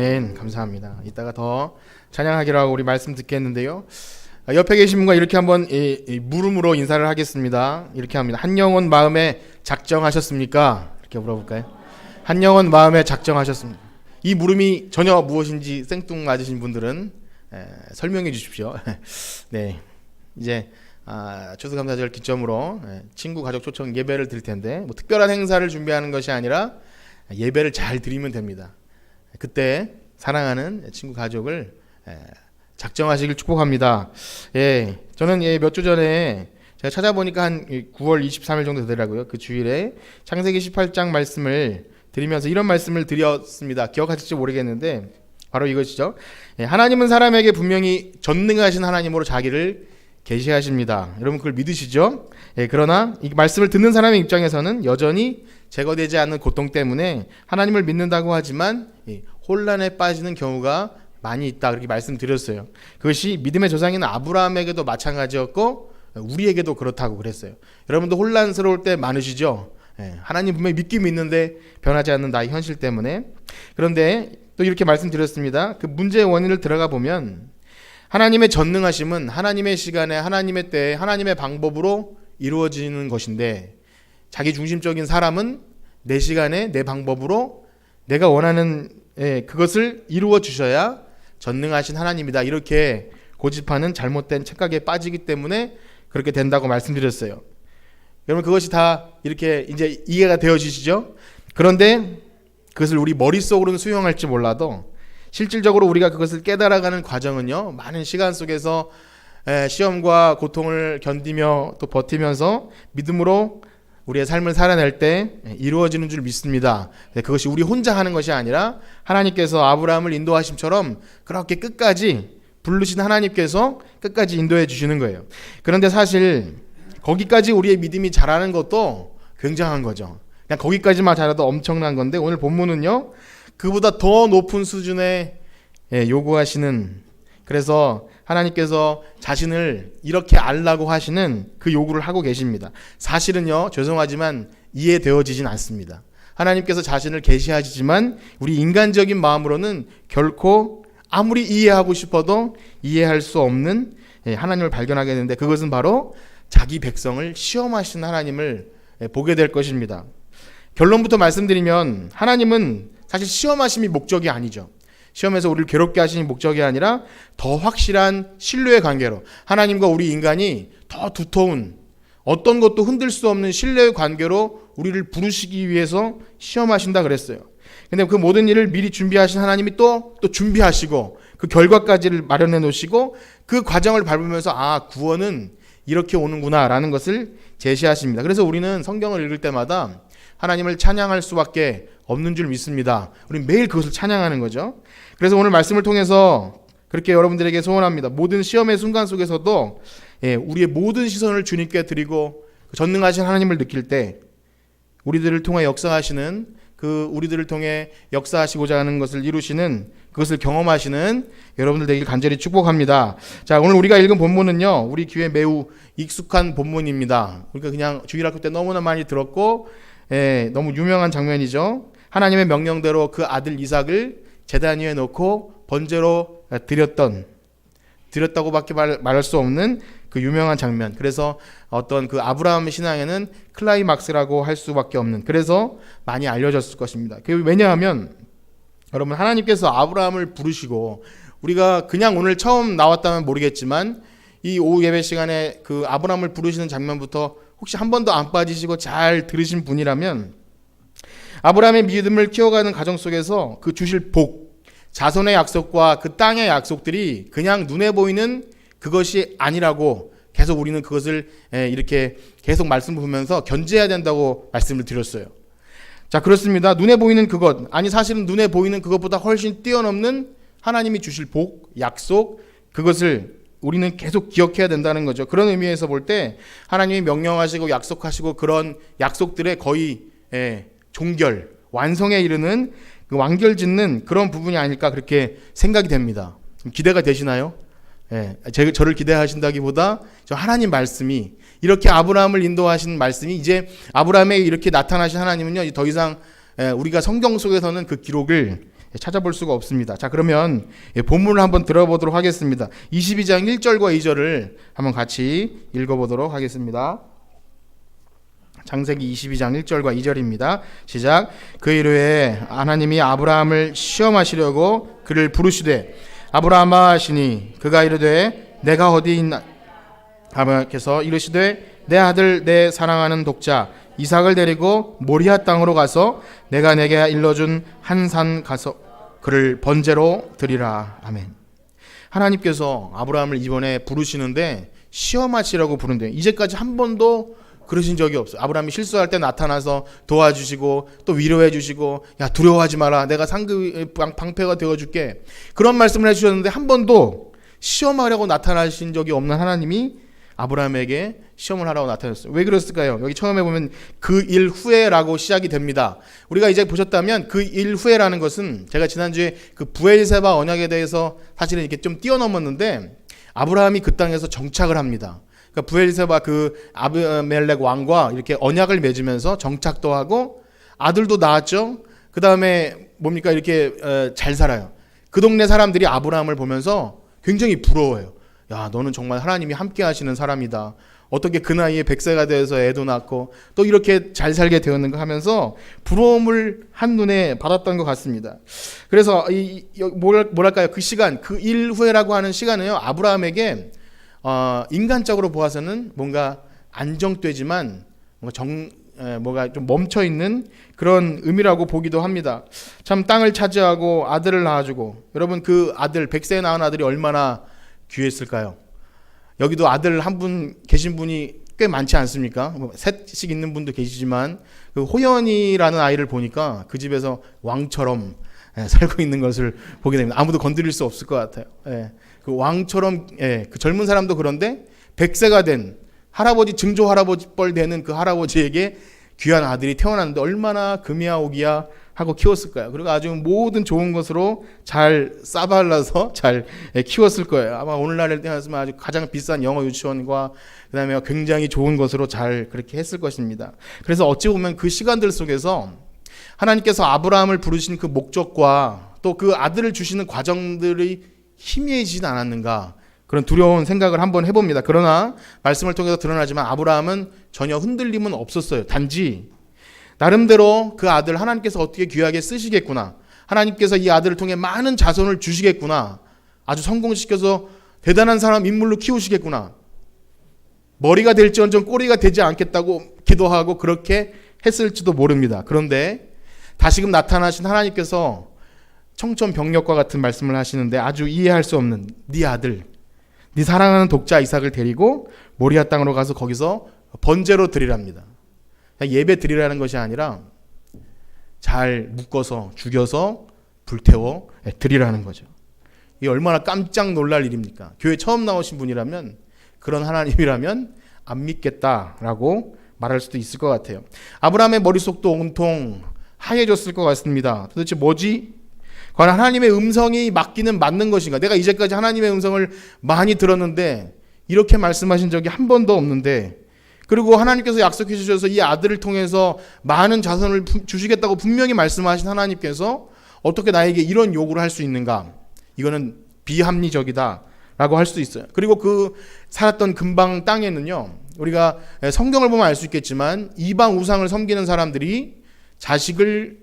아멘. 감사합니다. 이따가 더 찬양하기로 하고 우리 말씀 듣겠는데요. 옆에 계신 분과 이렇게 한번 물음으로 인사를 하겠습니다. 이렇게 합니다. 한 영혼 마음에 작정하셨습니까? 이렇게 물어볼까요? 한 영혼 마음에 작정하셨습니까? 이 물음이 전혀 무엇인지 생뚱맞으신 분들은 설명해 주십시오. 네, 이제 추수감사절 기점으로 친구 가족 초청 예배를 드릴 텐데 뭐 특별한 행사를 준비하는 것이 아니라 예배를 잘 드리면 됩니다. 그때 사랑하는 친구 가족을 작정하시길 축복합니다. 예, 저는 몇 주 전에 제가 찾아보니까 한 9월 23일 정도 되더라고요. 그 주일에 창세기 18장 말씀을 드리면서 이런 말씀을 드렸습니다. 기억하실지 모르겠는데 바로 이것이죠. 하나님은 사람에게 분명히 전능하신 하나님으로 자기를 계시하십니다. 여러분 그걸 믿으시죠? 그러나 이 말씀을 듣는 사람의 입장에서는 여전히 제거되지 않는 고통 때문에 하나님을 믿는다고 하지만 혼란에 빠지는 경우가 많이 있다, 그렇게 말씀드렸어요. 그것이 믿음의 조상인 아브라함에게도 마찬가지였고 우리에게도 그렇다고 그랬어요. 여러분도 혼란스러울 때 많으시죠? 하나님 분명히 믿긴 믿는데 변하지 않는 나의 현실 때문에. 그런데 또 이렇게 말씀드렸습니다. 그 문제의 원인을 들어가 보면 하나님의 전능하심은 하나님의 시간에 하나님의 때에 하나님의 방법으로 이루어지는 것인데 자기 중심적인 사람은 내 시간에 내 방법으로 내가 원하는 그것을 이루어 주셔야 전능하신 하나님이다, 이렇게 고집하는 잘못된 착각에 빠지기 때문에 그렇게 된다고 말씀드렸어요. 여러분 그것이 다 이렇게 이제 이해가 되어지시죠? 그런데 그것을 우리 머릿속으로는 수용할지 몰라도 실질적으로 우리가 그것을 깨달아가는 과정은요, 많은 시간 속에서 시험과 고통을 견디며 또 버티면서 믿음으로 우리의 삶을 살아낼 때 이루어지는 줄 믿습니다. 그것이 우리 혼자 하는 것이 아니라 하나님께서 아브라함을 인도하심처럼 그렇게 끝까지 부르신 하나님께서 끝까지 인도해 주시는 거예요. 그런데 사실 거기까지 우리의 믿음이 자라는 것도 굉장한 거죠. 그냥 거기까지만 자라도 엄청난 건데 오늘 본문은요, 그보다 더 높은 수준에 요구하시는, 그래서 하나님께서 자신을 이렇게 알라고 하시는 그 요구를 하고 계십니다. 사실은요, 죄송하지만 이해되어지진 않습니다. 하나님께서 자신을 계시하시지만 우리 인간적인 마음으로는 결코 아무리 이해하고 싶어도 이해할 수 없는 하나님을 발견하게 되는데, 그것은 바로 자기 백성을 시험하신 하나님을 보게 될 것입니다. 결론부터 말씀드리면 하나님은 사실 시험하심이 목적이 아니죠. 시험에서 우리를 괴롭게 하시는 목적이 아니라 더 확실한 신뢰의 관계로, 하나님과 우리 인간이 더 두터운 어떤 것도 흔들 수 없는 신뢰의 관계로 우리를 부르시기 위해서 시험하신다 그랬어요. 근데 그 모든 일을 미리 준비하신 하나님이 또 준비하시고 그 결과까지를 마련해 놓으시고 그 과정을 밟으면서 구원은 이렇게 오는구나 라는 것을 제시하십니다. 그래서 우리는 성경을 읽을 때마다 하나님을 찬양할 수밖에 없는 줄 믿습니다. 우리는 매일 그것을 찬양하는 거죠. 그래서 오늘 말씀을 통해서 그렇게 여러분들에게 소원합니다. 모든 시험의 순간 속에서도 우리의 모든 시선을 주님께 드리고 전능하신 하나님을 느낄 때 우리들을 통해 역사하시는, 그 우리들을 통해 역사하시고자 하는 것을 이루시는, 그것을 경험하시는 여러분들 되길 간절히 축복합니다. 자, 오늘 우리가 읽은 본문은요, 우리 귀에 매우 익숙한 본문입니다. 우리가 그냥 주일학교 때 너무나 많이 들었고 너무 유명한 장면이죠. 하나님의 명령대로 그 아들 이삭을 제단 위에 놓고 번제로 드렸다고밖에 말할 수 없는 그 유명한 장면. 그래서 어떤 그 아브라함의 신앙에는 클라이막스라고 할 수밖에 없는, 그래서 많이 알려졌을 것입니다. 왜냐하면 여러분, 하나님께서 아브라함을 부르시고, 우리가 그냥 오늘 처음 나왔다면 모르겠지만 이 오후 예배 시간에 그 아브라함을 부르시는 장면부터 혹시 한 번도 안 빠지시고 잘 들으신 분이라면, 아브라함의 믿음을 키워가는 과정 속에서 그 주실 복, 자손의 약속과 그 땅의 약속들이 그냥 눈에 보이는 그것이 아니라고 계속 우리는 그것을 이렇게 계속 말씀을 보면서 견제해야 된다고 말씀을 드렸어요. 자, 그렇습니다. 눈에 보이는 그것, 사실은 눈에 보이는 그것보다 훨씬 뛰어넘는 하나님이 주실 복, 약속, 그것을 우리는 계속 기억해야 된다는 거죠. 그런 의미에서 볼 때 하나님이 명령하시고 약속하시고 그런 약속들의 거의 종결, 완성에 이르는 그 완결짓는 그런 부분이 아닐까, 그렇게 생각이 됩니다. 기대가 되시나요? 저를 기대하신다기보다 저 하나님 말씀이, 이렇게 아브라함을 인도하신 말씀이, 이제 아브라함에게 이렇게 나타나신 하나님은요, 더 이상 우리가 성경 속에서는 그 기록을 찾아볼 수가 없습니다. 자, 그러면 본문을 한번 들어보도록 하겠습니다. 22장 1절과 2절을 한번 같이 읽어보도록 하겠습니다. 창세기 22장 1절과 2절입니다. 시작. 그 이르에 하나님이 아브라함을 시험하시려고 그를 부르시되 아브라함아 하시니 그가 이르되 내가 어디 있나. 아브라함께서 이르시되 내 아들 내 사랑하는 독자 이삭을 데리고 모리아 땅으로 가서 내가 내게 일러준 한 산 가서 그를 번제로 드리라. 아멘. 하나님께서 아브라함을 이번에 부르시는데 시험하시라고 부른대요. 이제까지 한 번도 그러신 적이 없어요. 아브라함이 실수할 때 나타나서 도와주시고 또 위로해 주시고 야 두려워하지 마라 내가 방패가 되어줄게 그런 말씀을 해주셨는데 한 번도 시험하려고 나타나신 적이 없는 하나님이 아브라함에게 시험을 하라고 나타났어요. 왜 그랬을까요? 여기 처음에 보면 그 일 후에라고 시작이 됩니다. 우리가 이제 보셨다면 그 일 후에라는 것은 제가 지난주에 그 브엘세바 언약에 대해서 사실은 이렇게 좀 뛰어넘었는데 아브라함이 그 땅에서 정착을 합니다. 그러니까 브엘세바 그 아비멜렉 왕과 이렇게 언약을 맺으면서 정착도 하고 아들도 낳았죠. 그 다음에 뭡니까 이렇게 잘 살아요. 그 동네 사람들이 아브라함을 보면서 굉장히 부러워해요. 야, 너는 정말 하나님이 함께 하시는 사람이다. 어떻게 그 나이에 100세가 되어서 애도 낳고 또 이렇게 잘 살게 되었는가 하면서 부러움을 한눈에 받았던 것 같습니다. 그래서 뭐랄까요? 그 시간, 그 일 후에라고 하는 시간은요, 아브라함에게 인간적으로 보아서는 뭔가 안정되지만 뭐가 좀 멈춰 있는 그런 의미라고 보기도 합니다. 참 땅을 차지하고 아들을 낳아주고 여러분 그 아들 100세에 낳은 아들이 얼마나 귀했을까요? 여기도 아들 한 분 계신 분이 꽤 많지 않습니까? 셋씩 있는 분도 계시지만 그 호연이라는 아이를 보니까 그 집에서 왕처럼 살고 있는 것을 보게 됩니다. 아무도 건드릴 수 없을 것 같아요. 그 왕처럼 그 젊은 사람도 그런데 100세가 된 할아버지 증조 할아버지 뻘 되는 그 할아버지에게 귀한 아들이 태어났는데 얼마나 금이야 오기야 하고 키웠을까요? 그리고 아주 모든 좋은 것으로 잘 싸발라서 잘 키웠을 거예요. 아마 오늘날에 태어났으면 아주 가장 비싼 영어 유치원과 그다음에 굉장히 좋은 것으로 잘 그렇게 했을 것입니다. 그래서 어찌 보면 그 시간들 속에서 하나님께서 아브라함을 부르신 그 목적과 또 그 아들을 주시는 과정들이 희미해지진 않았는가 그런 두려운 생각을 한번 해봅니다. 그러나 말씀을 통해서 드러나지만 아브라함은 전혀 흔들림은 없었어요. 단지 나름대로 그 아들 하나님께서 어떻게 귀하게 쓰시겠구나. 하나님께서 이 아들을 통해 많은 자손을 주시겠구나. 아주 성공시켜서 대단한 사람 인물로 키우시겠구나. 머리가 될지언정 꼬리가 되지 않겠다고 기도하고 그렇게 했을지도 모릅니다. 그런데 다시금 나타나신 하나님께서 청천벽력과 같은 말씀을 하시는데 아주 이해할 수 없는 네 아들, 네 사랑하는 독자 이삭을 데리고 모리아 땅으로 가서 거기서 번제로 드리랍니다. 예배 드리라는 것이 아니라 잘 묶어서 죽여서 불태워 드리라는 거죠. 이게 얼마나 깜짝 놀랄 일입니까? 교회 처음 나오신 분이라면 그런 하나님이라면 안 믿겠다라고 말할 수도 있을 것 같아요. 아브라함의 머릿속도 온통 하얘졌을 것 같습니다. 도대체 뭐지? 과연 하나님의 음성이 맞는 것인가? 내가 이제까지 하나님의 음성을 많이 들었는데 이렇게 말씀하신 적이 한 번도 없는데 그리고 하나님께서 약속해 주셔서 이 아들을 통해서 많은 자손을 주시겠다고 분명히 말씀하신 하나님께서 어떻게 나에게 이런 요구를 할 수 있는가? 이거는 비합리적이다 라고 할 수 있어요. 그리고 그 살았던 근방 땅에는요, 우리가 성경을 보면 알 수 있겠지만 이방 우상을 섬기는 사람들이 자식을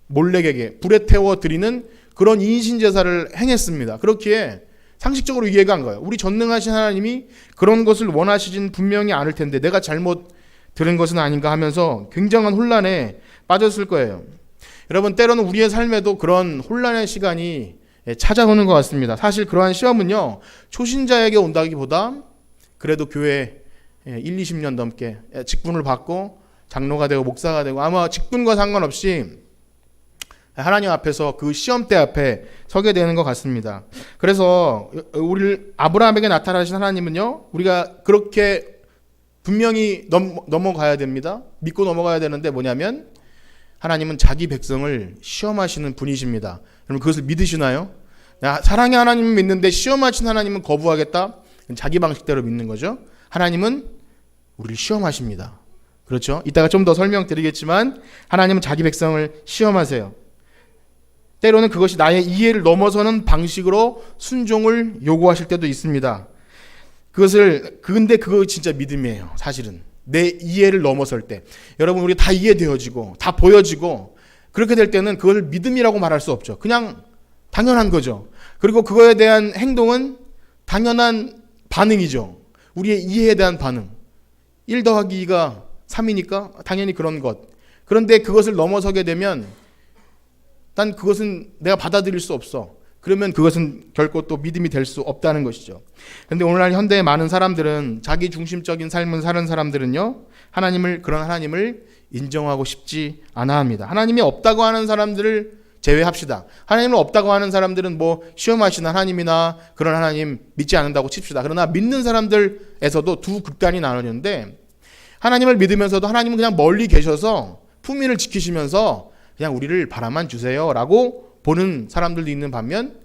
몰래에게 불에 태워 드리는 그런 인신제사를 행했습니다. 그렇기에 상식적으로 이해가 안 가요. 우리 전능하신 하나님이 그런 것을 원하시진 분명히 않을 텐데 내가 잘못 들은 것은 아닌가 하면서 굉장한 혼란에 빠졌을 거예요. 여러분 때로는 우리의 삶에도 그런 혼란의 시간이 찾아오는 것 같습니다. 사실 그러한 시험은요 초신자에게 온다기보다 그래도 교회 1, 20년 넘게 직분을 받고 장로가 되고 목사가 되고 아마 직분과 상관없이 하나님 앞에서 그 시험대 앞에 서게 되는 것 같습니다. 그래서 우리 아브라함에게 나타나신 하나님은요 우리가 그렇게 분명히 넘어가야 됩니다. 믿고 넘어가야 되는데 뭐냐면 하나님은 자기 백성을 시험하시는 분이십니다. 여러분 그것을 믿으시나요? 사랑의 하나님은 믿는데 시험하신 하나님은 거부하겠다? 자기 방식대로 믿는 거죠. 하나님은 우리를 시험하십니다. 그렇죠? 이따가 좀 더 설명드리겠지만 하나님은 자기 백성을 시험하세요. 때로는 그것이 나의 이해를 넘어서는 방식으로 순종을 요구하실 때도 있습니다. 근데 그거 진짜 믿음이에요. 사실은 내 이해를 넘어설 때, 여러분 우리 다 이해되어지고 다 보여지고 그렇게 될 때는 그걸 믿음이라고 말할 수 없죠. 그냥 당연한 거죠. 그리고 그거에 대한 행동은 당연한 반응이죠. 우리의 이해에 대한 반응. 1 더하기 2가 3이니까 당연히 그런 것. 그런데 그것을 넘어서게 되면 난 그것은 내가 받아들일 수 없어. 그러면 그것은 결코 또 믿음이 될 수 없다는 것이죠. 그런데 오늘날 현대의 많은 사람들은, 자기 중심적인 삶을 사는 사람들은요, 그런 하나님을 인정하고 싶지 않아 합니다. 하나님이 없다고 하는 사람들을 제외합시다. 하나님을 없다고 하는 사람들은 뭐 시험하시는 하나님이나 그런 하나님 믿지 않는다고 칩시다. 그러나 믿는 사람들에서도 두 극단이 나뉘는데, 하나님을 믿으면서도 하나님은 그냥 멀리 계셔서 품위를 지키시면서 그냥 우리를 바라만 주세요 라고 보는 사람들도 있는 반면,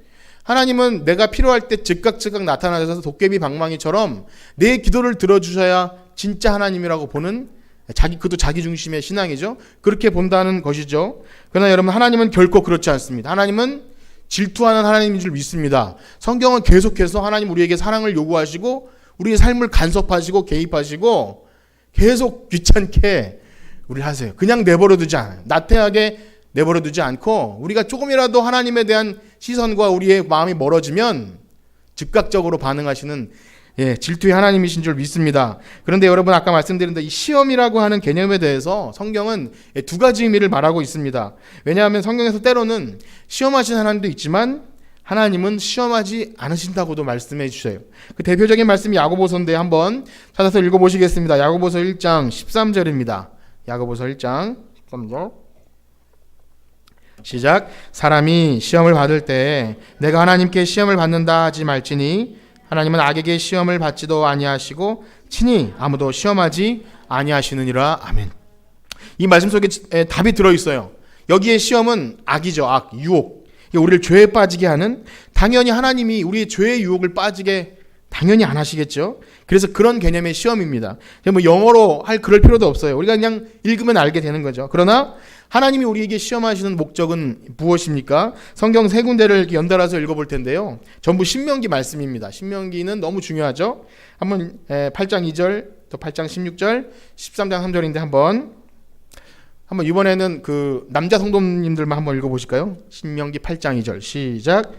하나님은 내가 필요할 때 즉각 나타나셔서 도깨비 방망이처럼 내 기도를 들어주셔야 진짜 하나님이라고 보는, 그것도 자기 중심의 신앙이죠. 그렇게 본다는 것이죠. 그러나 여러분, 하나님은 결코 그렇지 않습니다. 하나님은 질투하는 하나님인 줄 믿습니다. 성경은 계속해서 하나님 우리에게 사랑을 요구하시고 우리의 삶을 간섭하시고 개입하시고 계속 귀찮게 우리를 하세요. 그냥 내버려두지 않아요. 나태하게 내버려두지 않고, 우리가 조금이라도 하나님에 대한 시선과 우리의 마음이 멀어지면 즉각적으로 반응하시는 질투의 하나님이신 줄 믿습니다. 그런데 여러분, 아까 말씀드린 이 시험이라고 하는 개념에 대해서 성경은 두 가지 의미를 말하고 있습니다. 왜냐하면 성경에서 때로는 시험하시는 하나님도 있지만 하나님은 시험하지 않으신다고도 말씀해 주셔요. 그 대표적인 말씀이 야고보서인데 한번 찾아서 읽어보시겠습니다. 야고보서 1장 13절입니다. 야고보서 1장 13절 시작. 사람이 시험을 받을 때 내가 하나님께 시험을 받는다 하지 말지니 하나님은 악에게 시험을 받지도 아니하시고 친히 아무도 시험하지 아니하시느니라. 아멘. 이 말씀 속에 답이 들어있어요. 여기에 시험은 악이죠. 악, 유혹. 우리를 죄에 빠지게 하는, 당연히 하나님이 우리의 죄의 유혹을 빠지게 당연히 안 하시겠죠. 그래서 그런 개념의 시험입니다. 뭐 영어로 그럴 필요도 없어요. 우리가 그냥 읽으면 알게 되는 거죠. 그러나 하나님이 우리에게 시험하시는 목적은 무엇입니까? 성경 세 군데를 연달아서 읽어볼 텐데요. 전부 신명기 말씀입니다. 신명기는 너무 중요하죠. 한번 8장 2절, 또 8장 16절, 13장 3절인데 한번 이번에는 그 남자 성도님들만 한번 읽어보실까요? 신명기 8장 2절 시작.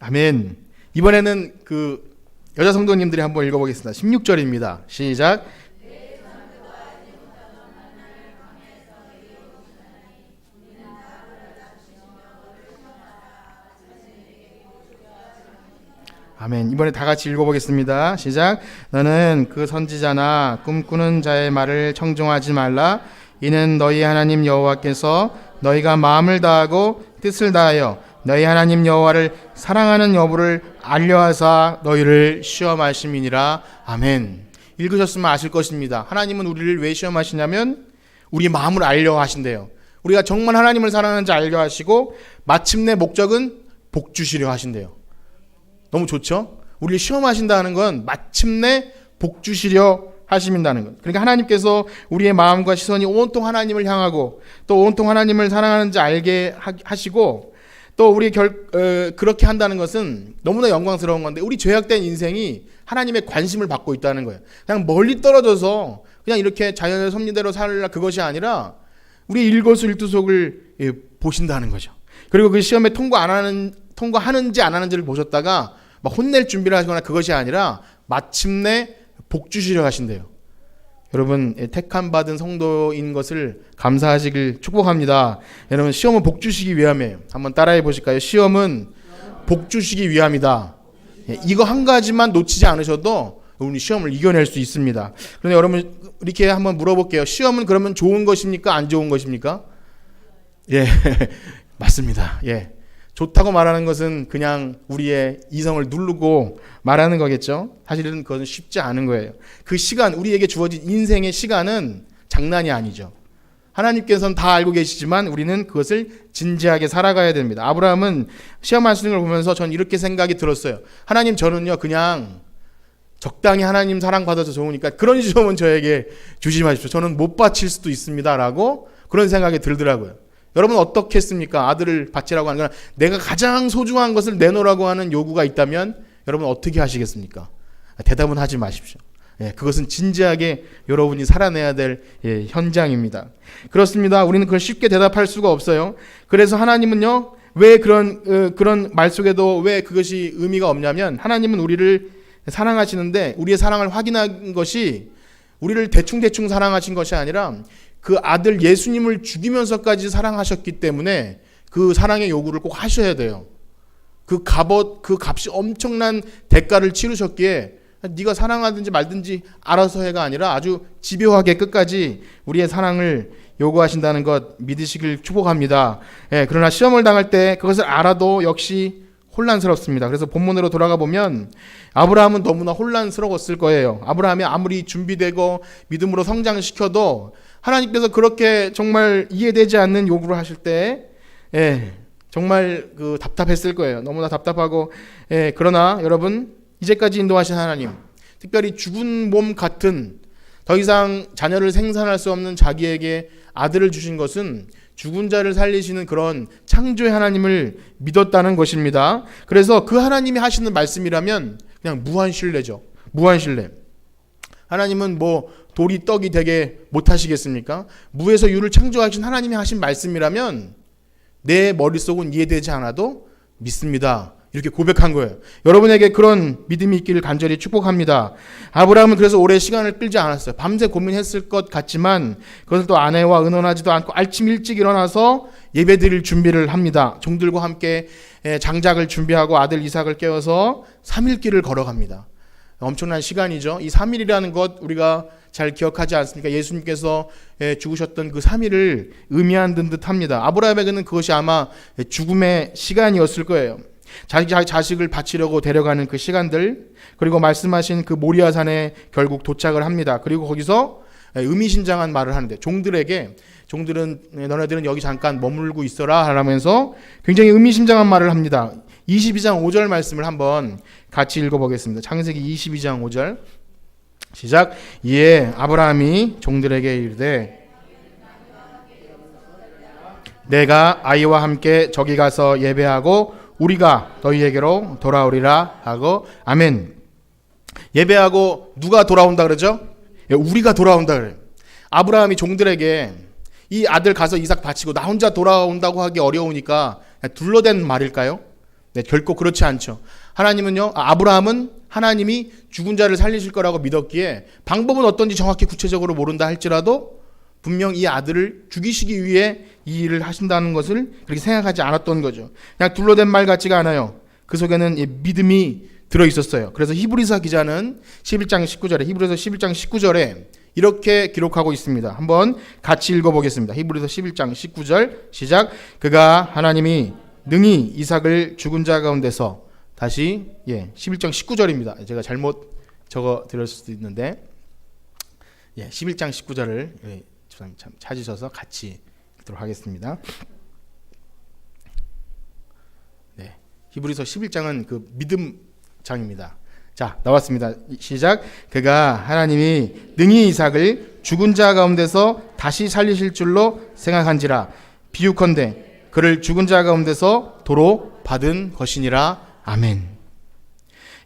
아멘. 이번에는 그 여자 성도님들이 한번 읽어보겠습니다. 16절입니다. 시작. 아멘. 이번에 다 같이 읽어보겠습니다. 시작. 너는 그 선지자나 꿈꾸는 자의 말을 청종하지 말라. 이는 너희 하나님 여호와께서 너희가 마음을 다하고 뜻을 다하여 너희 하나님 여호와를 사랑하는 여부를 알려하사 너희를 시험하심이니라. 아멘. 읽으셨으면 아실 것입니다. 하나님은 우리를 왜 시험하시냐면 우리 마음을 알려 하신대요. 우리가 정말 하나님을 사랑하는지 알려 하시고 마침내 목적은 복 주시려 하신대요. 너무 좋죠? 우리를 시험하신다는 건 마침내 복 주시려 하신다는 것. 그러니까 하나님께서 우리의 마음과 시선이 온통 하나님을 향하고 또 온통 하나님을 사랑하는지 알게 하시고, 또 우리 그렇게 한다는 것은 너무나 영광스러운 건데, 우리 죄악된 인생이 하나님의 관심을 받고 있다는 거예요. 그냥 멀리 떨어져서 그냥 이렇게 자연의 섭리대로 살라, 그것이 아니라 우리 일거수일투족을 보신다는 거죠. 그리고 그 시험에 통과하는지 안 하는지를 보셨다가 막 혼낼 준비를 하시거나 그것이 아니라 마침내 복 주시려 하신대요. 여러분, 택함 받은 성도인 것을 감사하시길 축복합니다. 여러분, 시험은 복 주시기 위함이에요. 한번 따라해 보실까요? 시험은 복 주시기 위함이다. 이거 한 가지만 놓치지 않으셔도 우리 시험을 이겨낼 수 있습니다. 그런데 여러분, 이렇게 한번 물어볼게요. 시험은 그러면 좋은 것입니까? 안 좋은 것입니까? 예, 맞습니다. 예. 좋다고 말하는 것은 그냥 우리의 이성을 누르고 말하는 거겠죠. 사실은 그것은 쉽지 않은 거예요. 그 시간, 우리에게 주어진 인생의 시간은 장난이 아니죠. 하나님께서는 다 알고 계시지만 우리는 그것을 진지하게 살아가야 됩니다. 아브라함은 시험하시는 걸 보면서 전 이렇게 생각이 들었어요. 하나님, 저는요 그냥 적당히 하나님 사랑받아서 좋으니까 그런 시험은 저에게 주지 마십시오. 저는 못 바칠 수도 있습니다 라고 그런 생각이 들더라고요. 여러분 어떻게 했습니까? 아들을 바치라고 하는 건 내가 가장 소중한 것을 내놓으라고 하는 요구가 있다면 여러분 어떻게 하시겠습니까? 대답은 하지 마십시오. 그것은 진지하게 여러분이 살아내야 될 현장입니다. 그렇습니다. 우리는 그걸 쉽게 대답할 수가 없어요. 그래서 하나님은요, 왜 그런 말 속에도 왜 그것이 의미가 없냐면, 하나님은 우리를 사랑하시는데 우리의 사랑을 확인한 것이 우리를 대충 사랑하신 것이 아니라 그 아들 예수님을 죽이면서까지 사랑하셨기 때문에 그 사랑의 요구를 꼭 하셔야 돼요. 그 값이 엄청난 대가를 치르셨기에 네가 사랑하든지 말든지 알아서 해가 아니라 아주 집요하게 끝까지 우리의 사랑을 요구하신다는 것 믿으시길 축복합니다. 그러나 시험을 당할 때 그것을 알아도 역시 혼란스럽습니다. 그래서 본문으로 돌아가 보면 아브라함은 너무나 혼란스러웠을 거예요. 아브라함이 아무리 준비되고 믿음으로 성장시켜도 하나님께서 그렇게 정말 이해되지 않는 요구를 하실 때 정말 답답했을 거예요. 너무나 답답하고 그러나 여러분 이제까지 인도하신 하나님, 특별히 죽은 몸 같은 더 이상 자녀를 생산할 수 없는 자기에게 아들을 주신 것은 죽은 자를 살리시는 그런 창조의 하나님을 믿었다는 것입니다. 그래서 그 하나님이 하시는 말씀이라면 그냥 무한 신뢰죠. 무한 신뢰. 하나님은 뭐 돌이 떡이 되게 못하시겠습니까? 무에서 유를 창조하신 하나님이 하신 말씀이라면 내 머릿속은 이해되지 않아도 믿습니다. 이렇게 고백한 거예요. 여러분에게 그런 믿음이 있기를 간절히 축복합니다. 아브라함은 그래서 오래 시간을 끌지 않았어요. 밤새 고민했을 것 같지만 그것을 또 아내와 의논하지도 않고 아침 일찍 일어나서 예배드릴 준비를 합니다. 종들과 함께 장작을 준비하고 아들 이삭을 깨워서 3일길을 걸어갑니다. 엄청난 시간이죠. 이 3일이라는 것 우리가 잘 기억하지 않습니까? 예수님께서 죽으셨던 그 3일을 의미하는 듯합니다. 아브라함에게는 그것이 아마 죽음의 시간이었을 거예요. 자식을 바치려고 데려가는 그 시간들, 그리고 말씀하신 그 모리아산에 결국 도착을 합니다. 그리고 거기서 의미심장한 말을 하는데 종들은 너네들은 여기 잠깐 머물고 있어라 하면서 굉장히 의미심장한 말을 합니다. 22장 5절 말씀을 한번 같이 읽어보겠습니다. 창세기 22장 5절 시작. 이에 아브라함이 종들에게 이르되 내가 아이와 함께 저기 가서 예배하고 우리가 너희에게로 돌아오리라 하고 아멘. 예배하고 누가 돌아온다 그러죠? 우리가 돌아온다 그래요. 아브라함이 종들에게 이 아들 가서 이삭 바치고 나 혼자 돌아온다고 하기 어려우니까 둘러댄 말일까요? 네, 결코 그렇지 않죠. 아브라함은 하나님이 죽은 자를 살리실 거라고 믿었기에 방법은 어떤지 정확히 구체적으로 모른다 할지라도 분명 이 아들을 죽이시기 위해 이 일을 하신다는 것을 그렇게 생각하지 않았던 거죠. 그냥 둘러댄 말 같지가 않아요. 그 속에는 믿음이 들어있었어요. 그래서 히브리서 기자는 11장 19절에 히브리서 11장 19절에 이렇게 기록하고 있습니다. 한번 같이 읽어보겠습니다. 히브리서 11장 19절 시작. 그가 하나님이 능히 이삭을 죽은 자 가운데서 다시 11장 19절입니다. 제가 잘못 적어 드렸을 수도 있는데 11장 19절을 참 찾으셔서 같이 읽도록 하겠습니다. 네, 히브리서 11장은 그 믿음 장입니다. 자, 나왔습니다. 시작. 그가 하나님이 능히 이삭을 죽은 자 가운데서 다시 살리실 줄로 생각한지라 비유컨대 그를 죽은 자 가운데서 도로 받은 것이니라. 아멘.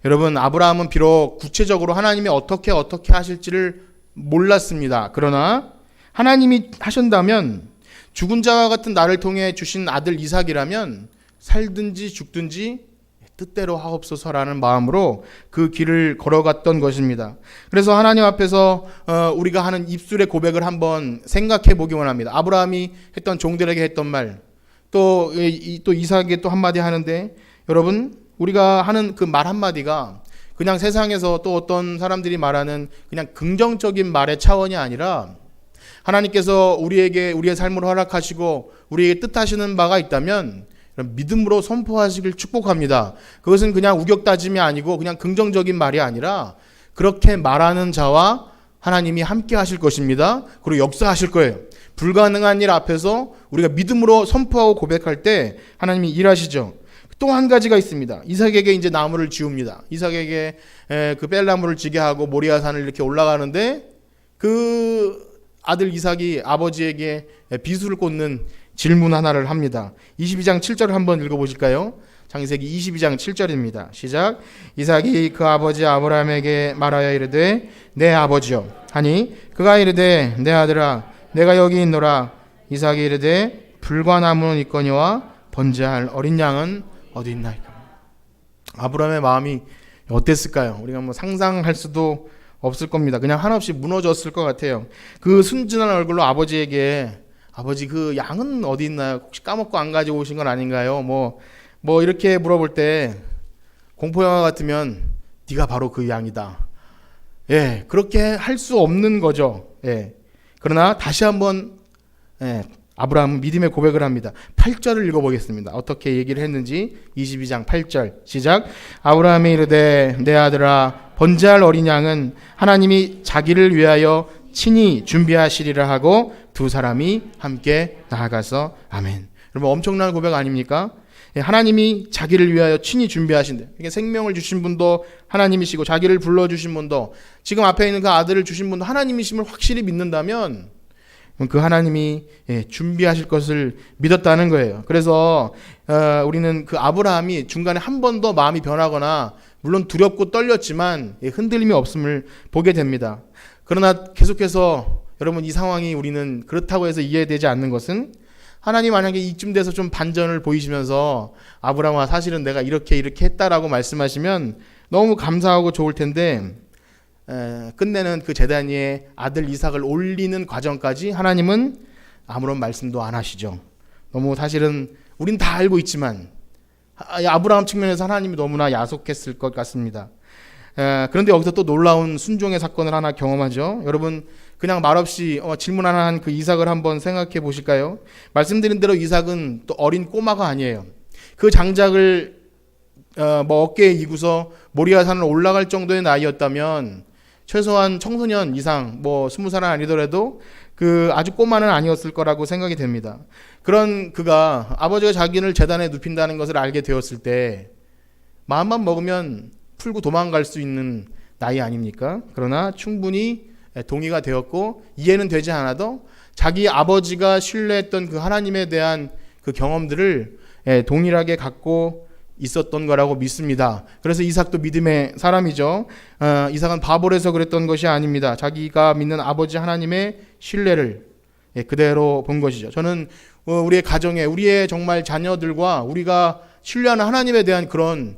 여러분, 아브라함은 비록 구체적으로 하나님이 어떻게 하실지를 몰랐습니다. 그러나 하나님이 하신다면 죽은 자와 같은 나를 통해 주신 아들 이삭이라면 살든지 죽든지 뜻대로 하옵소서라는 마음으로 그 길을 걸어갔던 것입니다. 그래서 하나님 앞에서 우리가 하는 입술의 고백을 한번 생각해 보기 원합니다. 아브라함이 했던 종들에게 했던 말, 또 이삭에게 또 한마디 하는데 여러분, 우리가 하는 그 말 한마디가 그냥 세상에서 또 어떤 사람들이 말하는 그냥 긍정적인 말의 차원이 아니라 하나님께서 우리에게 우리의 삶을 허락하시고 우리에게 뜻하시는 바가 있다면 믿음으로 선포하시길 축복합니다. 그것은 그냥 우격다짐이 아니고 그냥 긍정적인 말이 아니라 그렇게 말하는 자와 하나님이 함께 하실 것입니다. 그리고 역사하실 거예요. 불가능한 일 앞에서 우리가 믿음으로 선포하고 고백할 때 하나님이 일하시죠. 또 한 가지가 있습니다. 이삭에게 이제 나무를 지웁니다. 이삭에게 그 뺄나무를 지게 하고 모리아산을 이렇게 올라가는데 그 아들 이삭이 아버지에게 비수를 꽂는 질문 하나를 합니다. 22장 7절을 한번 읽어보실까요? 창세기 22장 7절입니다. 시작. 이삭이 그 아버지 아브라함에게 말하여 이르되 내 아버지여 하니 그가 이르되 내 아들아 내가 여기 있노라. 이삭이 이르되 불과나무는 있거니와 번제할 어린 양은 어디 있나이까. 아브라함의 마음이 어땠을까요? 우리가 뭐 상상할 수도 없을 겁니다. 그냥 한없이 무너졌을 것 같아요. 그 순진한 얼굴로 아버지에게 아버지 그 양은 어디 있나요? 혹시 까먹고 안 가지고 오신 건 아닌가요? 뭐 이렇게 물어볼 때 공포영화 같으면 네가 바로 그 양이다. 예, 그렇게 할 수 없는 거죠. 예. 그러나 다시 한번 아브라함은 믿음의 고백을 합니다. 8절을 읽어보겠습니다. 어떻게 얘기를 했는지 22장 8절 시작. 아브라함이 이르되 내 아들아 번제할 어린 양은 하나님이 자기를 위하여 친히 준비하시리라 하고 두 사람이 함께 나아가서 아멘. 여러분 엄청난 고백 아닙니까? 하나님이 자기를 위하여 친히 준비하신대. 이게 생명을 주신 분도 하나님이시고 자기를 불러주신 분도 지금 앞에 있는 그 아들을 주신 분도 하나님이심을 확실히 믿는다면 그 하나님이 준비하실 것을 믿었다는 거예요. 그래서 우리는 그 아브라함이 중간에 한 번도 마음이 변하거나 물론 두렵고 떨렸지만 흔들림이 없음을 보게 됩니다. 그러나 계속해서 여러분 이 상황이 우리는 그렇다고 해서 이해되지 않는 것은 하나님 만약에 이쯤 돼서 좀 반전을 보이시면서 아브라함아 사실은 내가 이렇게 했다라고 말씀하시면 너무 감사하고 좋을 텐데 끝내는 그 제단 위에 아들 이삭을 올리는 과정까지 하나님은 아무런 말씀도 안 하시죠. 너무 사실은 우린 다 알고 있지만 아브라함 측면에서 하나님이 너무나 야속했을 것 같습니다. 그런데 여기서 또 놀라운 순종의 사건을 하나 경험하죠. 여러분 그냥 말없이 질문 하나 한 그 이삭을 한번 생각해 보실까요? 말씀드린 대로 이삭은 또 어린 꼬마가 아니에요. 그 장작을 어깨에 이고서 모리아산을 올라갈 정도의 나이였다면 최소한 청소년 이상 20살은 아니더라도 그 아주 꼬마는 아니었을 거라고 생각이 됩니다. 그런 그가 아버지가 자기를 제단에 눕힌다는 것을 알게 되었을 때 마음만 먹으면 풀고 도망갈 수 있는 나이 아닙니까? 그러나 충분히 동의가 되었고 이해는 되지 않아도 자기 아버지가 신뢰했던 그 하나님에 대한 그 경험들을 동일하게 갖고 있었던 거라고 믿습니다. 그래서 이삭도 믿음의 사람이죠. 이삭은 바볼에서 그랬던 것이 아닙니다. 자기가 믿는 아버지 하나님의 신뢰를 그대로 본 것이죠. 저는 우리의 가정에 우리의 정말 자녀들과 우리가 신뢰하는 하나님에 대한 그런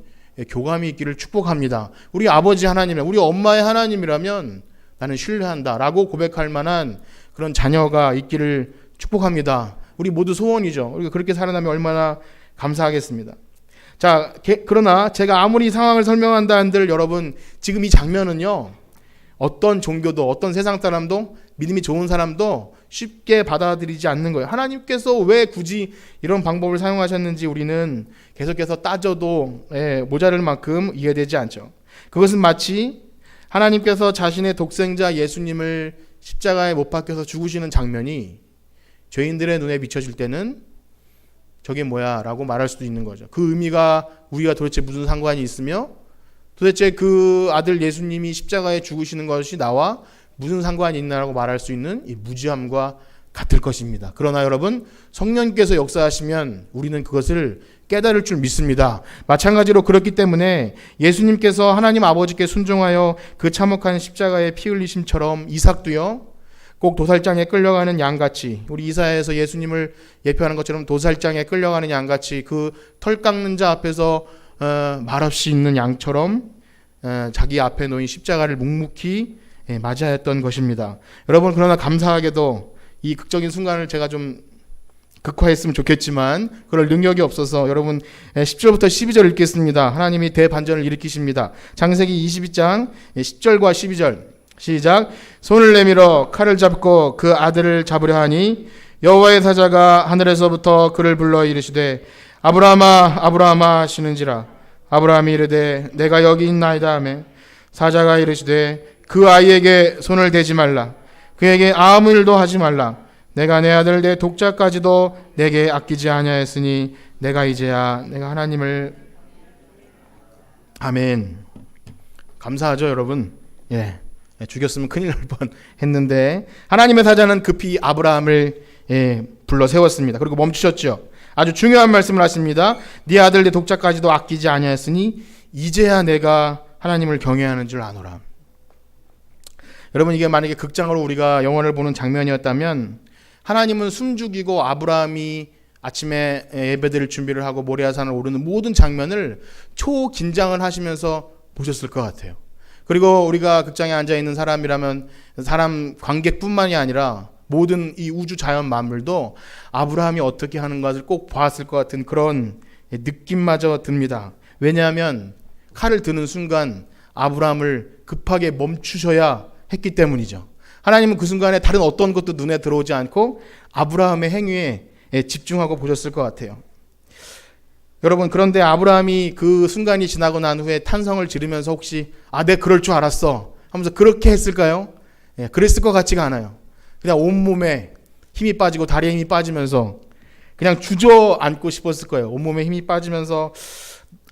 교감이 있기를 축복합니다. 우리 아버지 하나님, 우리 엄마의 하나님이라면 나는 신뢰한다 라고 고백할 만한 그런 자녀가 있기를 축복합니다. 우리 모두 소원이죠. 우리가 그렇게 살아나면 얼마나 감사하겠습니다. 자, 그러나 제가 아무리 상황을 설명한다 한들 여러분 지금 이 장면은요 어떤 종교도 어떤 세상 사람도 믿음이 좋은 사람도 쉽게 받아들이지 않는 거예요. 하나님께서 왜 굳이 이런 방법을 사용하셨는지 우리는 계속해서 따져도 모자랄 만큼 이해되지 않죠. 그것은 마치 하나님께서 자신의 독생자 예수님을 십자가에 못 박혀서 죽으시는 장면이 죄인들의 눈에 비춰질 때는 저게 뭐야 라고 말할 수도 있는 거죠. 그 의미가 우리가 도대체 무슨 상관이 있으며 도대체 그 아들 예수님이 십자가에 죽으시는 것이 나와 무슨 상관이 있나라고 말할 수 있는 이 무지함과 같을 것입니다. 그러나 여러분 성령께서 역사하시면 우리는 그것을 깨달을 줄 믿습니다. 마찬가지로 그렇기 때문에 예수님께서 하나님 아버지께 순종하여 그 참혹한 십자가에 피 흘리심처럼 이삭도요 꼭 도살장에 끌려가는 양같이 우리 이사야에서 예수님을 예표하는 것처럼 도살장에 끌려가는 양같이 그 털 깎는 자 앞에서 말없이 있는 양처럼 자기 앞에 놓인 십자가를 묵묵히 맞아야 했던 것입니다. 여러분 그러나 감사하게도 이 극적인 순간을 제가 좀 극화했으면 좋겠지만 그럴 능력이 없어서 여러분 10절부터 12절 읽겠습니다. 하나님이 대반전을 일으키십니다. 창세기 22장 10절과 12절 시작. 손을 내밀어 칼을 잡고 그 아들을 잡으려 하니 여호와의 사자가 하늘에서부터 그를 불러 이르시되 아브라함아 아브라함아 하시는지라. 아브라함이 이르되 내가 여기 있나이다 하매 사자가 이르시되 그 아이에게 손을 대지 말라. 그에게 아무 일도 하지 말라. 내가 내 아들 내 독자까지도 내게 아끼지 아니하였으니 내가 이제야 내가 하나님을 아멘. 감사하죠, 여러분. 예. 죽였으면 큰일 날 뻔 했는데 하나님의 사자는 급히 아브라함을 불러 세웠습니다. 그리고 멈추셨죠. 아주 중요한 말씀을 하십니다. 네 아들 내 독자까지도 아끼지 아니하였으니 이제야 내가 하나님을 경외하는 줄 아노라. 여러분, 이게 만약에 극장으로 우리가 영화를 보는 장면이었다면 하나님은 숨죽이고 아브라함이 아침에 예배드릴 준비를 하고 모리아산을 오르는 모든 장면을 초긴장을 하시면서 보셨을 것 같아요. 그리고 우리가 극장에 앉아있는 사람이라면 사람 관객뿐만이 아니라 모든 이 우주 자연 만물도 아브라함이 어떻게 하는 것을 꼭 봤을 것 같은 그런 느낌마저 듭니다. 왜냐하면 칼을 드는 순간 아브라함을 급하게 멈추셔야 했기 때문이죠. 하나님은 그 순간에 다른 어떤 것도 눈에 들어오지 않고 아브라함의 행위에 집중하고 보셨을 것 같아요. 여러분, 그런데 아브라함이 그 순간이 지나고 난 후에 탄성을 지르면서 혹시 내 그럴 줄 알았어 하면서 그렇게 했을까요? 그랬을 것 같지가 않아요. 그냥 온몸에 힘이 빠지고 다리에 힘이 빠지면서 그냥 주저앉고 싶었을 거예요. 온몸에 힘이 빠지면서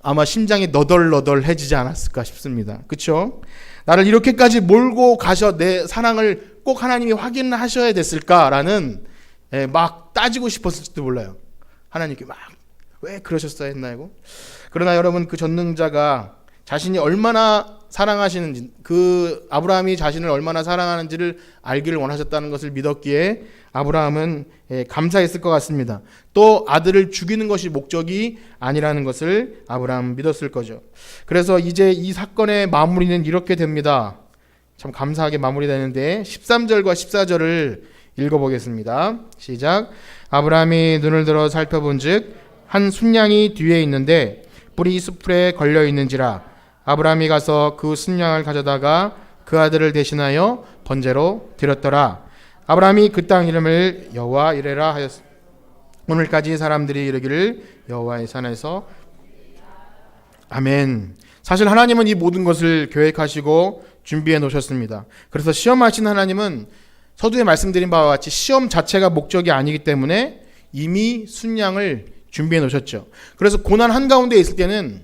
아마 심장이 너덜너덜해지지 않았을까 싶습니다. 그렇죠? 나를 이렇게까지 몰고 가셔 내 사랑을 꼭 하나님이 확인하셔야 됐을까라는 막 따지고 싶었을지도 몰라요. 하나님께 막 왜 그러셨어야 했나요? 그러나 여러분, 그 전능자가 자신이 얼마나 사랑하시는지, 그 아브라함이 자신을 얼마나 사랑하는지를 알기를 원하셨다는 것을 믿었기에 아브라함은 감사했을 것 같습니다. 또 아들을 죽이는 것이 목적이 아니라는 것을 아브라함은 믿었을 거죠. 그래서 이제 이 사건의 마무리는 이렇게 됩니다. 참 감사하게 마무리되는데 13절과 14절을 읽어보겠습니다. 시작. 아브라함이 눈을 들어 살펴본즉 한 순양이 뒤에 있는데 뿔이 숯불에 걸려 있는지라 아브라함이 가서 그 순양을 가져다가 그 아들을 대신하여 번제로 드렸더라. 아브라함이 그 땅 이름을 여호와 이레라 하였으니 오늘까지 사람들이 이르기를 여호와의 산에서 아멘. 사실 하나님은 이 모든 것을 계획하시고 준비해 놓으셨습니다. 그래서 시험하신 하나님은 서두에 말씀드린 바와 같이 시험 자체가 목적이 아니기 때문에 이미 순양을 준비해 놓으셨죠. 그래서 고난 한가운데 있을 때는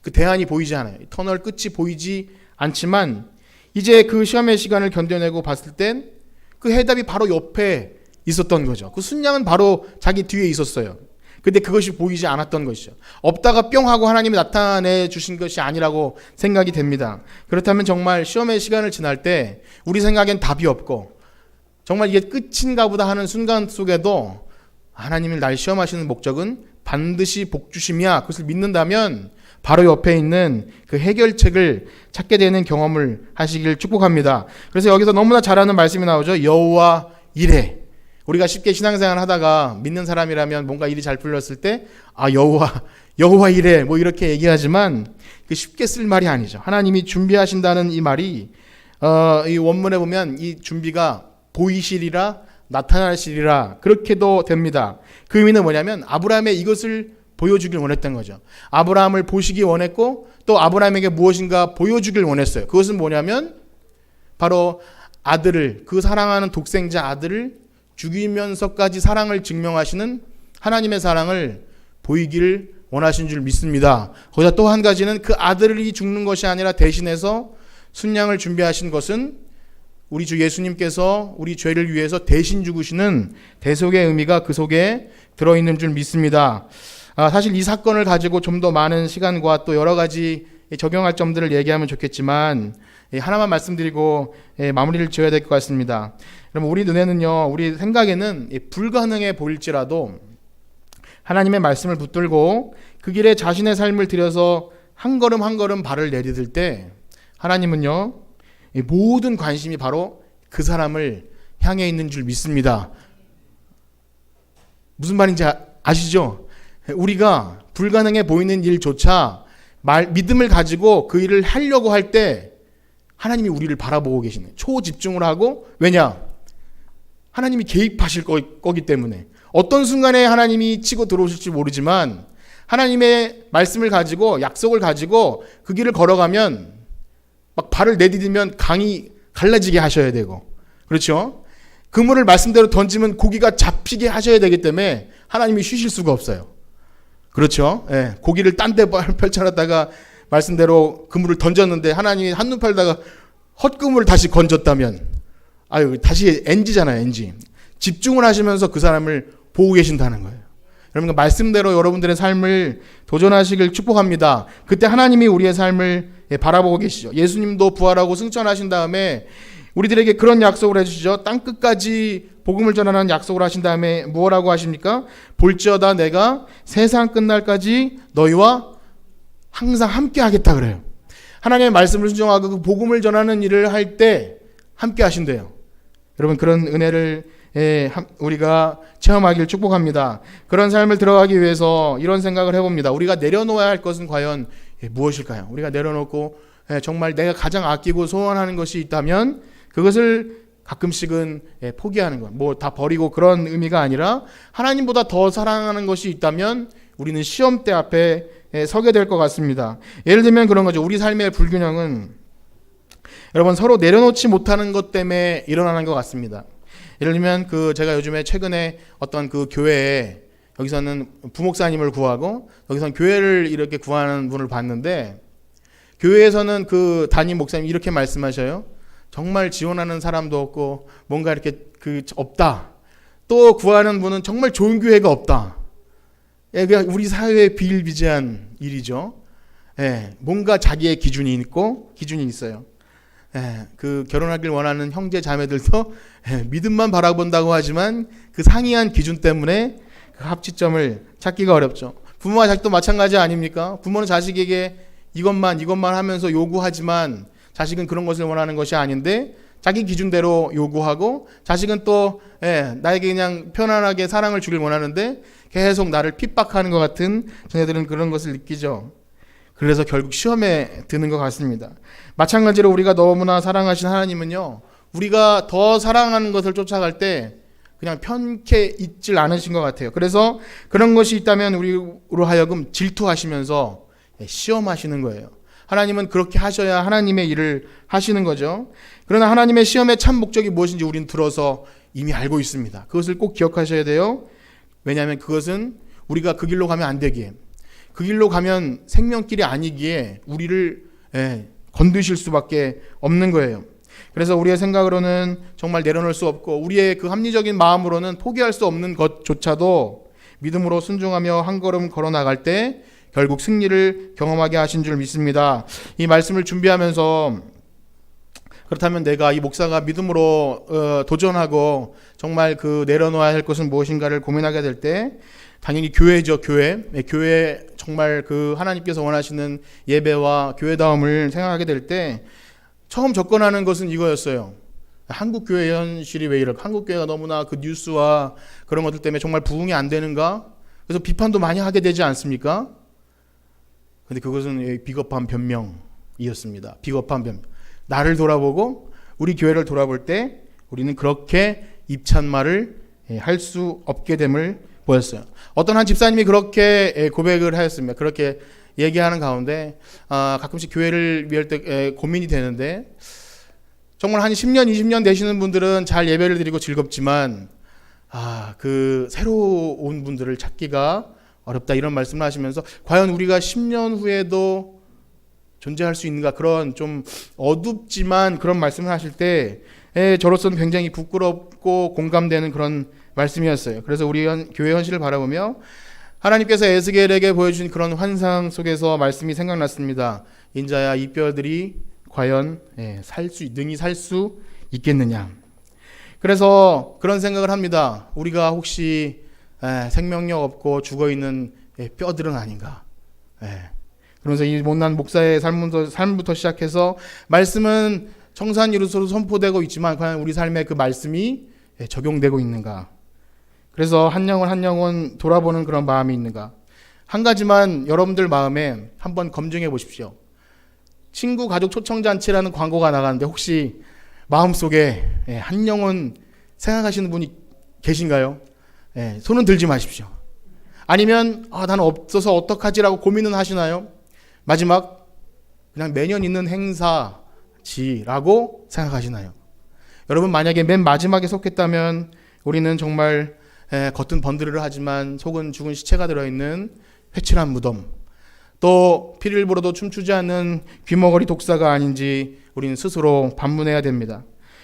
그 대안이 보이지 않아요. 터널 끝이 보이지 않지만 이제 그 시험의 시간을 견뎌내고 봤을 땐 그 해답이 바로 옆에 있었던 거죠. 그 순양은 바로 자기 뒤에 있었어요. 근데 그것이 보이지 않았던 것이죠. 없다가 뿅 하고 하나님이 나타내 주신 것이 아니라고 생각이 됩니다. 그렇다면 정말 시험의 시간을 지날 때 우리 생각엔 답이 없고 정말 이게 끝인가 보다 하는 순간 속에도 하나님을 날 시험하시는 목적은 반드시 복주심이야. 그것을 믿는다면 바로 옆에 있는 그 해결책을 찾게 되는 경험을 하시길 축복합니다. 그래서 여기서 너무나 잘하는 말씀이 나오죠. 여호와 이레. 우리가 쉽게 신앙생활 하다가 믿는 사람이라면 뭔가 일이 잘 풀렸을 때 여호와 이레 뭐 이렇게 얘기하지만 그 쉽게 쓸 말이 아니죠. 하나님이 준비하신다는 이 말이 이 원문에 보면 이 준비가 보이시리라 나타나시리라 그렇게도 됩니다. 그 의미는 뭐냐면 아브라함의 이것을 보여주길 원했던 거죠. 아브라함을 보시기 원했고 또 아브라함에게 무엇인가 보여주길 원했어요. 그것은 뭐냐면 바로 아들을, 그 사랑하는 독생자 아들을 죽이면서까지 사랑을 증명하시는 하나님의 사랑을 보이기를 원하신 줄 믿습니다. 거기다 또 한 가지는 그 아들이 죽는 것이 아니라 대신해서 순양을 준비하신 것은 우리 주 예수님께서 우리 죄를 위해서 대신 죽으시는 대속의 의미가 그 속에 들어있는 줄 믿습니다. 사실 이 사건을 가지고 좀 더 많은 시간과 또 여러 가지 적용할 점들을 얘기하면 좋겠지만 하나만 말씀드리고 마무리를 지어야 될 것 같습니다. 여러분, 우리 눈에는요, 우리 생각에는 불가능해 보일지라도 하나님의 말씀을 붙들고 그 길에 자신의 삶을 들여서 한 걸음 한 걸음 발을 내디딜 때 하나님은요, 모든 관심이 바로 그 사람을 향해 있는 줄 믿습니다. 무슨 말인지 아시죠? 우리가 불가능해 보이는 일조차 믿음을 가지고 그 일을 하려고 할 때 하나님이 우리를 바라보고 계시네. 초집중을 하고, 왜냐? 하나님이 개입하실 거기 때문에. 어떤 순간에 하나님이 치고 들어오실지 모르지만 하나님의 말씀을 가지고, 약속을 가지고 그 길을 걸어가면 막 발을 내디디면 강이 갈라지게 하셔야 되고, 그렇죠? 그물을 말씀대로 던지면 고기가 잡히게 하셔야 되기 때문에 하나님이 쉬실 수가 없어요. 그렇죠? 예, 고기를 딴 데 펼쳐놨다가 말씀대로 그물을 던졌는데 하나님이 한눈 팔다가 헛그물을 다시 건졌다면 다시 NG잖아요. NG. 집중을 하시면서 그 사람을 보고 계신다는 거예요. 여러분, 말씀대로 여러분들의 삶을 도전하시길 축복합니다. 그때 하나님이 우리의 삶을 바라보고 계시죠. 예수님도 부활하고 승천하신 다음에 우리들에게 그런 약속을 해주시죠. 땅끝까지 복음을 전하는 약속을 하신 다음에 무엇라고 하십니까? 볼지어다 내가 세상 끝날까지 너희와 항상 함께 하겠다 그래요. 하나님의 말씀을 순종하고 그 복음을 전하는 일을 할 때 함께 하신대요. 여러분, 그런 은혜를 우리가 체험하길 축복합니다. 그런 삶을 들어가기 위해서 이런 생각을 해봅니다. 우리가 내려놓아야 할 것은 과연 무엇일까요? 우리가 내려놓고 정말 내가 가장 아끼고 소원하는 것이 있다면 그것을 가끔씩은 포기하는 것, 뭐 다 버리고 그런 의미가 아니라 하나님보다 더 사랑하는 것이 있다면 우리는 시험대 앞에 서게 될 것 같습니다. 예를 들면 그런 거죠. 우리 삶의 불균형은 여러분 서로 내려놓지 못하는 것 때문에 일어나는 것 같습니다. 예를 들면 제가 요즘에 최근에 어떤 그 교회에 여기서는 부목사님을 구하고 여기서는 교회를 이렇게 구하는 분을 봤는데 교회에서는 그 담임 목사님이 이렇게 말씀하셔요. 정말 지원하는 사람도 없고 뭔가 이렇게 없다. 또 구하는 분은 정말 좋은 교회가 없다. 우리 사회의 비일비재한 일이죠. 뭔가 자기의 기준이 있어요. 결혼하길 원하는 형제 자매들도 믿음만 바라본다고 하지만 그 상이한 기준 때문에 그 합치점을 찾기가 어렵죠. 부모와 자식도 마찬가지 아닙니까? 부모는 자식에게 이것만 하면서 요구하지만 자식은 그런 것을 원하는 것이 아닌데 자기 기준대로 요구하고 자식은 또 나에게 그냥 편안하게 사랑을 주길 원하는데 계속 나를 핍박하는 것 같은 자녀들은 그런 것을 느끼죠. 그래서 결국 시험에 드는 것 같습니다. 마찬가지로 우리가 너무나 사랑하신 하나님은요, 우리가 더 사랑하는 것을 쫓아갈 때 그냥 편케 있질 않으신 것 같아요. 그래서 그런 것이 있다면 우리로 하여금 질투하시면서 시험하시는 거예요. 하나님은 그렇게 하셔야 하나님의 일을 하시는 거죠. 그러나 하나님의 시험의 참 목적이 무엇인지 우리는 들어서 이미 알고 있습니다. 그것을 꼭 기억하셔야 돼요. 왜냐하면 그것은 우리가 그 길로 가면 안 되기에, 그 길로 가면 생명길이 아니기에 우리를 건드실 수밖에 없는 거예요. 그래서 우리의 생각으로는 정말 내려놓을 수 없고 우리의 그 합리적인 마음으로는 포기할 수 없는 것조차도 믿음으로 순종하며 한 걸음 걸어 나갈 때 결국 승리를 경험하게 하신 줄 믿습니다. 이 말씀을 준비하면서 그렇다면 내가 이 목사가 믿음으로 도전하고 정말 내려놓아야 할 것은 무엇인가를 고민하게 될 때 당연히 교회죠. 교회 정말 하나님께서 원하시는 예배와 교회다움을 생각하게 될 때 처음 접근하는 것은 이거였어요. 한국 교회 현실이 왜 이럴까? 한국 교회가 너무나 뉴스와 그런 것들 때문에 정말 부흥이 안 되는가? 그래서 비판도 많이 하게 되지 않습니까? 근데 그것은 비겁한 변명이었습니다. 비겁한 변명. 나를 돌아보고 우리 교회를 돌아볼 때 우리는 그렇게 입찬 말을 할 수 없게 됨을 보였어요. 어떤 한 집사님이 그렇게 고백을 하였습니다. 그렇게 얘기하는 가운데 가끔씩 교회를 위할 때 고민이 되는데 정말 한 10년, 20년 되시는 분들은 잘 예배를 드리고 즐겁지만 새로 온 분들을 찾기가 어렵다 이런 말씀을 하시면서 과연 우리가 10년 후에도 존재할 수 있는가 그런 좀 어둡지만 그런 말씀을 하실 때 저로서는 굉장히 부끄럽고 공감되는 그런 말씀이었어요. 그래서 우리 교회 현실을 바라보며 하나님께서 에스겔에게 보여주신 그런 환상 속에서 말씀이 생각났습니다. 인자야 이 뼈들이 과연 능히 살 수 있겠느냐. 그래서 그런 생각을 합니다. 우리가 혹시 생명력 없고 죽어있는 뼈들은 아닌가. 그러면서 이 못난 목사의 삶부터 시작해서 말씀은 청산이로서 선포되고 있지만 과연 우리 삶에 그 말씀이 적용되고 있는가. 그래서 한 영혼 돌아보는 그런 마음이 있는가. 한 가지만 여러분들 마음에 한번 검증해 보십시오. 친구 가족 초청잔치라는 광고가 나가는데 혹시 마음속에 한 영혼 생각하시는 분이 계신가요? 손은 들지 마십시오. 아니면 나는 없어서 어떡하지라고 고민은 하시나요? 마지막 그냥 매년 있는 행사지라고 생각하시나요? 여러분 만약에 맨 마지막에 속했다면 우리는 정말 겉은 번드르르 하지만 속은 죽은 시체가 들어있는 회칠한 무덤, 또 피를 불어도 춤추지 않는 귀머거리 독사가 아닌지 우리는 스스로 반문해야 됩니다.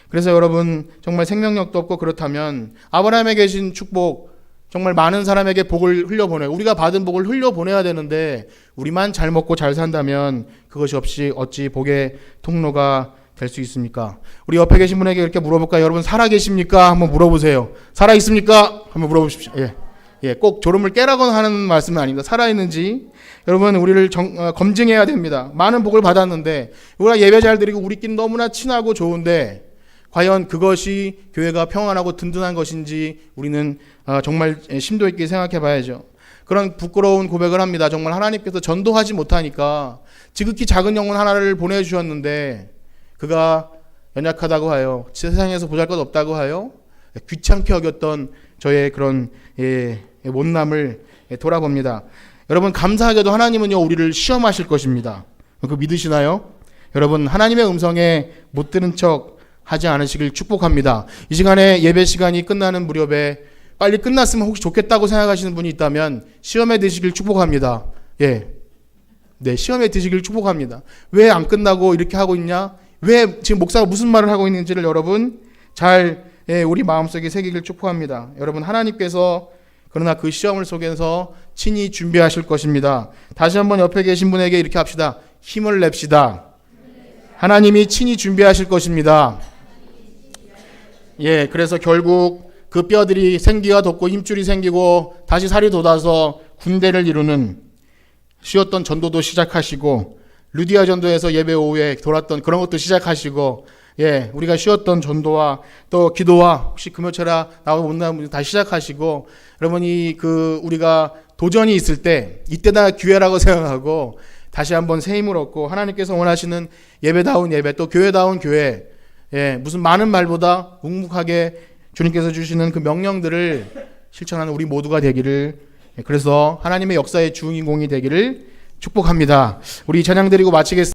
그래서 여러분 정말 생명력도 없고 그렇다면 아브라함에 계신 축복, 정말 많은 사람에게 복을 흘려보내요. 우리가 받은 복을 흘려보내야 되는데 우리만 잘 먹고 잘 산다면 그것이 없이 어찌 복의 통로가 될 수 있습니까? 우리 옆에 계신 분에게 이렇게 물어볼까요? 여러분 살아 계십니까? 한번 물어보세요. 살아 있습니까? 한번 물어보십시오. 꼭 졸음을 깨라거나 하는 말씀은 아닙니다. 살아 있는지 여러분 우리를 검증해야 됩니다. 많은 복을 받았는데 우리가 예배 잘 드리고 우리끼리 너무나 친하고 좋은데 과연 그것이 교회가 평안하고 든든한 것인지 우리는 정말 심도 있게 생각해 봐야죠. 그런 부끄러운 고백을 합니다. 정말 하나님께서 전도하지 못하니까 지극히 작은 영혼 하나를 보내주셨는데 그가 연약하다고 하여 세상에서 보잘것없다고 하여 귀찮게 여겼던 저의 그런 못남을 돌아봅니다. 여러분 감사하게도 하나님은요 우리를 시험하실 것입니다. 그거 믿으시나요? 여러분 하나님의 음성에 못 들은 척 하지 않으시길 축복합니다. 이 시간에 예배 시간이 끝나는 무렵에 빨리 끝났으면 혹시 좋겠다고 생각하시는 분이 있다면 시험에 드시길 축복합니다. 시험에 드시길 축복합니다. 왜 안 끝나고 이렇게 하고 있냐? 왜 지금 목사가 무슨 말을 하고 있는지를 여러분 잘 우리 마음속에 새기길 축복합니다. 여러분 하나님께서 그러나 그 시험을 속에서 친히 준비하실 것입니다. 다시 한번 옆에 계신 분에게 이렇게 합시다. 힘을 냅시다. 하나님이 친히 준비하실 것입니다. 그래서 결국 그 뼈들이 생기가 돋고 힘줄이 생기고 다시 살이 돋아서 군대를 이루는 쉬었던 전도도 시작하시고 루디아 전도에서 예배 오후에 돌았던 그런 것도 시작하시고 우리가 쉬었던 전도와 또 기도와 혹시 금요철아 나오고 못 나오는 분들 다 시작하시고 여러분이 우리가 도전이 있을 때 이때다 기회라고 생각하고 다시 한번 새 힘을 얻고 하나님께서 원하시는 예배다운 예배 또 교회다운 교회 무슨 많은 말보다 묵묵하게 주님께서 주시는 그 명령들을 실천하는 우리 모두가 되기를 그래서 하나님의 역사의 주인공이 되기를 축복합니다. 우리 찬양 드리고 마치겠습니다.